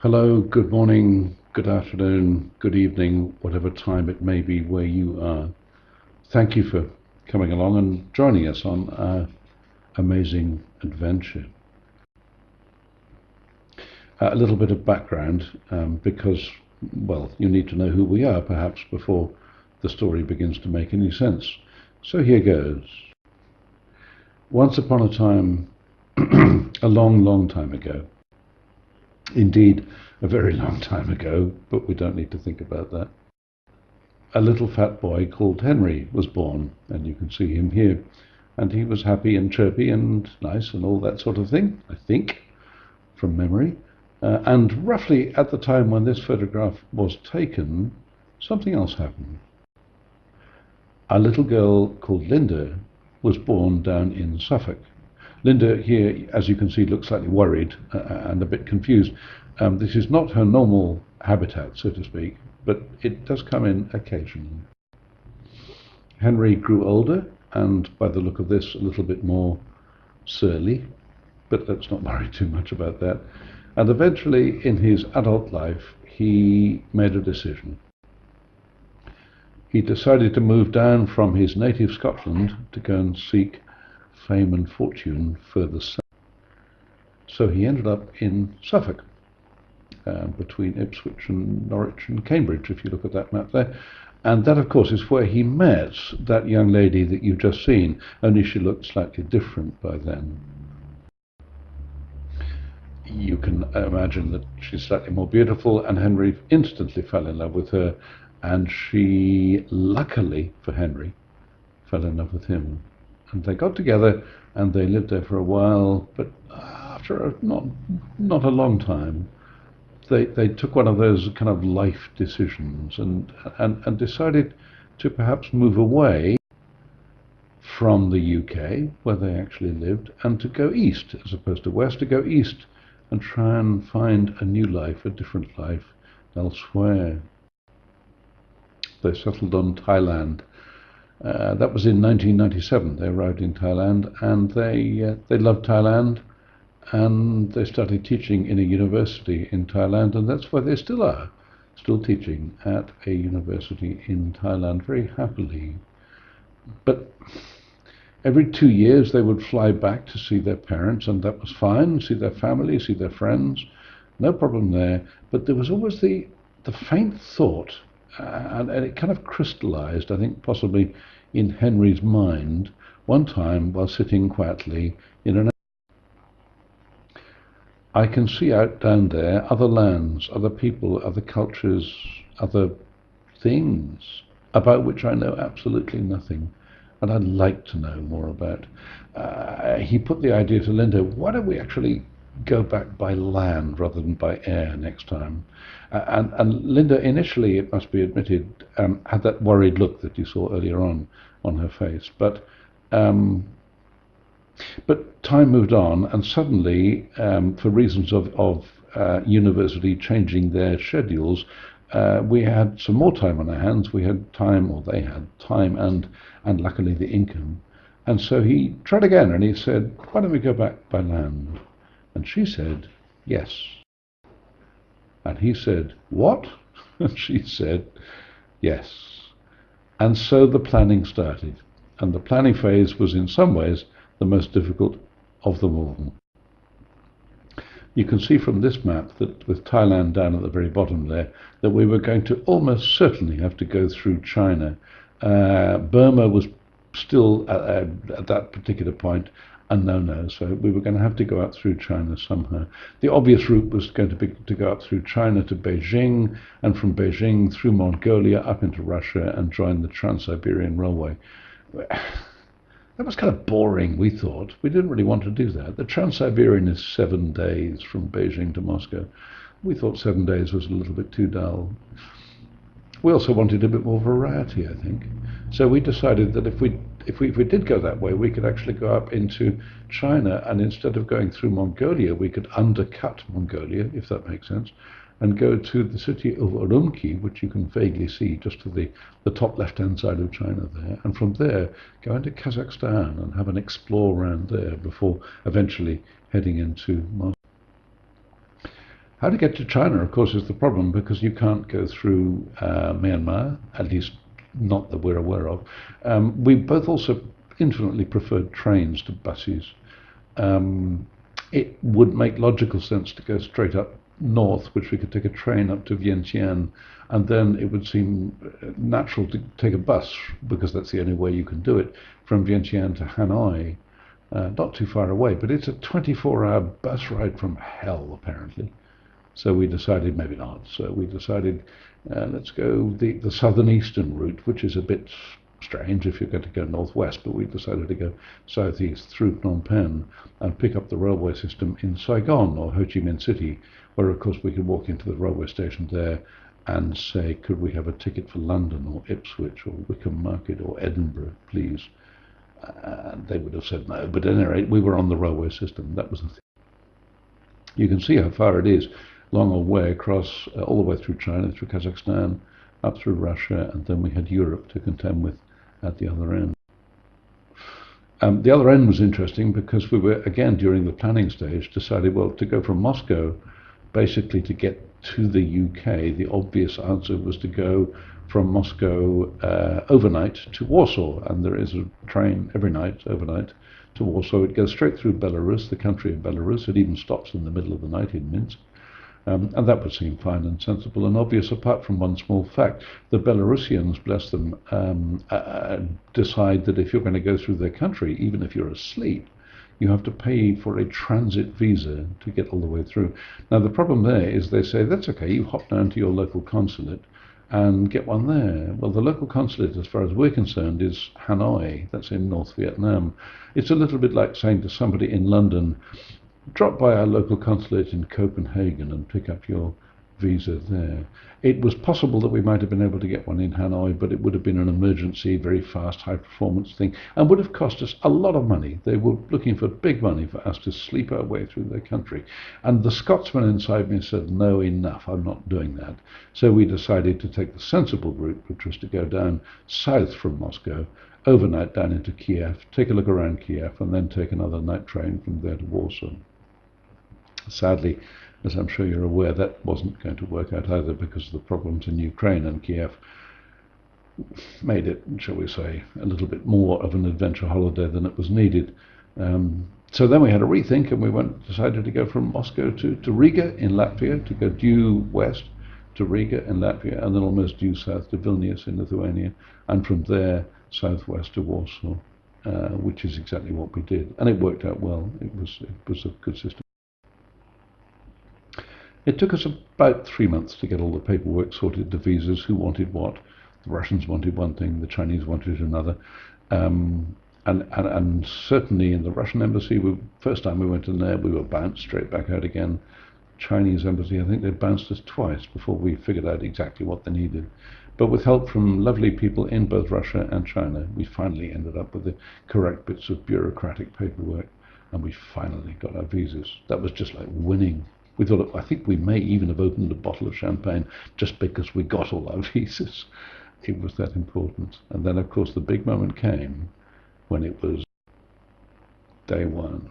Hello, good morning, good afternoon, good evening, whatever time it may be where you are. Thank you for coming along and joining us on our amazing adventure. A little bit of background because, well, you need to know who we are perhaps before the story begins to make any sense. So here goes. Once upon a time, a long, long time ago, indeed, a very long time ago, but we don't need to think about that. A little fat boy called Henry was born, and you can see him here. And he was happy and chirpy and nice and all that sort of thing, I think, from memory. And roughly at the time when this photograph was taken, something else happened. A little girl called Linda was born down in Suffolk. Linda here, as you can see, looks slightly worried and a bit confused. This is not her normal habitat, so to speak, but it does come in occasionally. Henry grew older and, by the look of this, a little bit more surly, but let's not worry too much about that. And eventually, in his adult life, he made a decision. He decided to move down from his native Scotland to go and seek fame and fortune further south. So he ended up in Suffolk, between Ipswich and Norwich and Cambridge, if you look at that map there. And that, of course, is where he met that young lady that you've just seen, only she looked slightly different by then. You can imagine that she's slightly more beautiful, and Henry instantly fell in love with her, and she, luckily for Henry, fell in love with him. And they got together, and they lived there for a while, but after not a long time, they took one of those kind of life decisions and decided to perhaps move away from the UK, where they actually lived, and to go east as opposed to west, to go east and try and find a new life, a different life elsewhere. They settled on Thailand. That was in 1997. They arrived in Thailand, and they loved Thailand, and they started teaching in a university in Thailand, and that's where they still are, still teaching at a university in Thailand very happily. But every 2 years they would fly back to see their parents, and that was fine, see their family, see their friends, no problem there. But there was always the faint thought, and it kind of crystallized, I think, possibly in Henry's mind, one time while sitting quietly in an I can see out down there other lands, other people, other cultures, other things about which I know absolutely nothing, and I'd like to know more about. He put the idea to Linda, why don't we actually go back by land rather than by air next time? And Linda, initially, it must be admitted, had that worried look that you saw earlier on her face. But time moved on, and suddenly, for reasons of university changing their schedules, we had some more time on our hands. We had time, or they had time, and luckily the income. And so he tried again, and he said, "Why don't we go back by land?" And she said, "Yes." And he said, "What?" And she said, "Yes." And so the planning started. And the planning phase was in some ways the most difficult of them all. You can see from this map that with Thailand down at the very bottom there, that we were going to almost certainly have to go through China. Burma was still at that particular point a no-no, so we were going to have to go out through China somehow. The obvious route was going to be to go out through China to Beijing, and from Beijing through Mongolia up into Russia and join the Trans-Siberian Railway. That was kind of boring, we thought. We didn't really want to do that. The Trans-Siberian is 7 days from Beijing to Moscow. We thought 7 days was a little bit too dull. We also wanted a bit more variety, I think. So we decided that if we did go that way, we could actually go up into China, and instead of going through Mongolia, we could undercut Mongolia, if that makes sense, and go to the city of Urumqi, which you can vaguely see just to the top left-hand side of China there, and from there go into Kazakhstan and have an explore around there before eventually heading into Moscow. How to get to China, of course, is the problem because you can't go through Myanmar, at least not that we're aware of. We both also infinitely preferred trains to buses. Um, it would make logical sense to go straight up north, which we could take a train up to Vientiane, and then it would seem natural to take a bus, because that's the only way you can do it, from Vientiane to Hanoi. Not too far away, but it's a 24-hour bus ride from hell, apparently. So we decided maybe not. So we decided let's go the southern eastern route, which is a bit strange if you're going to go northwest, but we decided to go southeast through Phnom Penh and pick up the railway system in Saigon or Ho Chi Minh City, where of course we could walk into the railway station there and say, could we have a ticket for London or Ipswich or Wickham Market or Edinburgh, please? They would have said no, but at any rate, we were on the railway system. That was the thing. You can see how far it is, long old way across, all the way through China, through Kazakhstan, up through Russia, and then we had Europe to contend with at the other end. The other end was interesting because we were, again, during the planning stage, decided, well, to go from Moscow, basically to get to the UK, the obvious answer was to go from Moscow overnight to Warsaw, and there is a train every night, overnight, to Warsaw. It goes straight through Belarus, the country of Belarus. It even stops in the middle of the night in Minsk. And that would seem fine and sensible and obvious, apart from one small fact. The Belarusians, bless them, decide that if you're going to go through their country, even if you're asleep, you have to pay for a transit visa to get all the way through. Now, the problem there is they say, that's okay, you hop down to your local consulate and get one there. Well, the local consulate, as far as we're concerned, is Hanoi. That's in North Vietnam. It's a little bit like saying to somebody in London, drop by our local consulate in Copenhagen and pick up your visa there. It was possible that we might have been able to get one in Hanoi, but it would have been an emergency, very fast, high-performance thing, and would have cost us a lot of money. They were looking for big money for us to sleep our way through their country. And the Scotsman inside me said, no, enough, I'm not doing that. So we decided to take the sensible route, which was to go down south from Moscow, overnight down into Kiev, take a look around Kiev, and then take another night train from there to Warsaw. Sadly, as I'm sure you're aware, that wasn't going to work out either because of the problems in Ukraine, and Kiev made it, shall we say, a little bit more of an adventure holiday than it was needed. So then we had a rethink, and we decided to go from Moscow to Riga in Latvia, to go due west to Riga in Latvia, and then almost due south to Vilnius in Lithuania, and from there southwest to Warsaw, which is exactly what we did. And it worked out well. It was a good system. It took us about 3 months to get all the paperwork sorted, the visas, who wanted what. The Russians wanted one thing, the Chinese wanted another. And certainly in the Russian embassy, first time we went in there, we were bounced straight back out again. Chinese embassy, I think they bounced us twice before we figured out exactly what they needed. But with help from lovely people in both Russia and China, we finally ended up with the correct bits of bureaucratic paperwork, and we finally got our visas. That was just like winning. We thought, I think we may even have opened a bottle of champagne just because we got all our visas. It was that important. And then, of course, the big moment came when it was day one.